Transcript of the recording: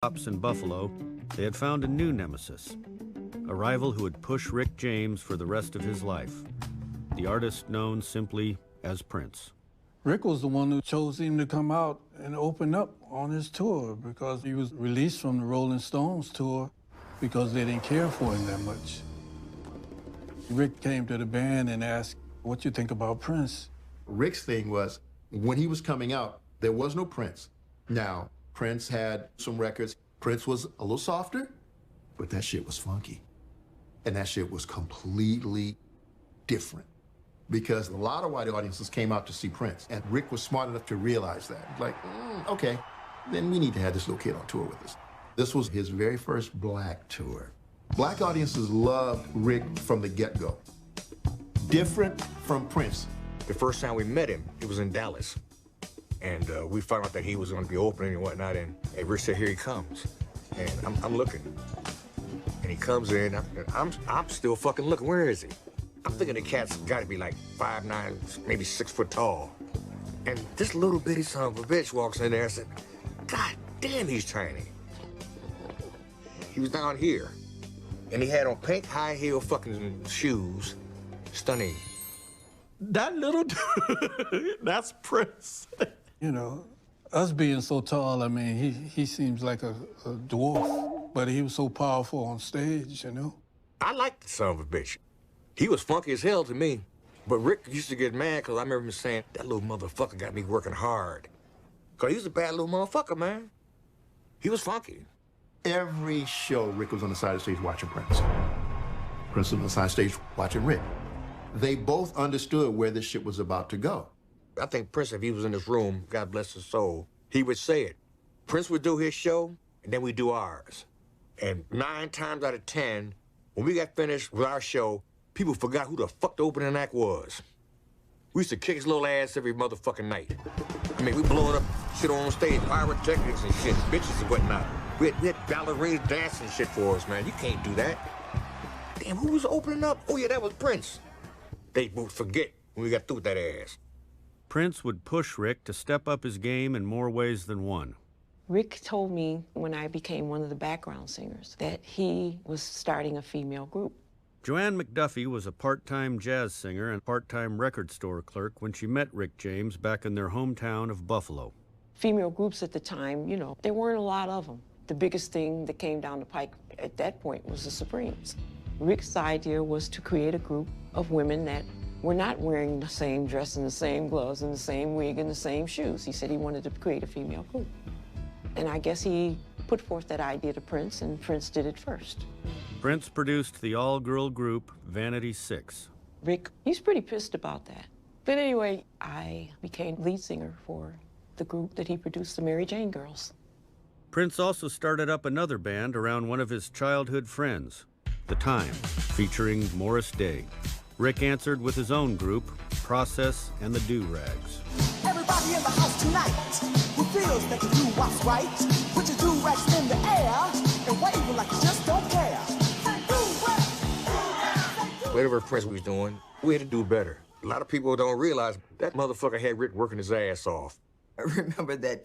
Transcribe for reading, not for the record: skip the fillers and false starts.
Cops in Buffalo, they had found a new nemesis, a rival who would push Rick James for the rest of his life, the artist known simply as Prince. Rick was the one who chose him to come out and open up on his tour because he was released from the Rolling Stones tour because they didn't care for him that much. Rick came to the band and asked, "What you think about Prince?" Rick's thing was, when he was coming out, there was no Prince. Now, Prince had some records. Prince was a little softer, but that shit was funky. And that shit was completely different because a lot of white audiences came out to see Prince. And Rick was smart enough to realize that. Like, okay, then we need to have this little kid on tour with us. This was his very first black tour. Black audiences loved Rick from the get-go. Different from Prince. The first time we met him, it was in Dallas. And we found out that he was going to be opening and whatnot, and Rick said, "Here he comes." And I'm looking. And he comes in, and I'm still fucking looking. Where is he? I'm thinking the cat's got to be like 5'9", maybe 6 foot tall. And this little bitty son of a bitch walks in there and said, "God damn, he's tiny." He was down here, and he had on pink high heel fucking shoes. Stunning. That little dude, that's Prince. You know, us being so tall, I mean, he seems like a dwarf, but he was so powerful on stage, you know? I liked the son of a bitch. He was funky as hell to me. But Rick used to get mad because I remember him saying, "That little motherfucker got me working hard." Because he was a bad little motherfucker, man. He was funky. Every show, Rick was on the side of the stage watching Prince. Prince was on the side of the stage watching Rick. They both understood where this shit was about to go. I think Prince, if he was in this room, God bless his soul, he would say it. Prince would do his show, and then we'd do ours. And 9 times out of 10, when we got finished with our show, people forgot who the fuck the opening act was. We used to kick his little ass every motherfucking night. I mean, we blowing up shit on stage, pyrotechnics and shit, bitches and whatnot. We had ballerinas dancing and shit for us, man. You can't do that. Damn, who was opening up? Oh, yeah, that was Prince. They would forget when we got through with that ass. Prince would push Rick to step up his game in more ways than one. Rick told me when I became one of the background singers that he was starting a female group. Joanne McDuffie was a part-time jazz singer and part-time record store clerk when she met Rick James back in their hometown of Buffalo. Female groups at the time, you know, there weren't a lot of them. The biggest thing that came down the pike at that point was the Supremes. Rick's idea was to create a group of women that were not wearing the same dress and the same gloves and the same wig and the same shoes. He said he wanted to create a female group. And I guess he put forth that idea to Prince, and Prince did it first. Prince produced the all-girl group Vanity 6. Rick, he's pretty pissed about that. But anyway, I became lead singer for the group that he produced, the Mary Jane Girls. Prince also started up another band around one of his childhood friends, The Time, featuring Morris Day. Rick answered with his own group, Process and the Do-Rags. Everybody in the house tonight who feels that you do what's right, put your do-rags in the air and wave like you just don't care. Whatever Prince was doing, we had to do better. A lot of people don't realize that motherfucker had Rick working his ass off. I remember that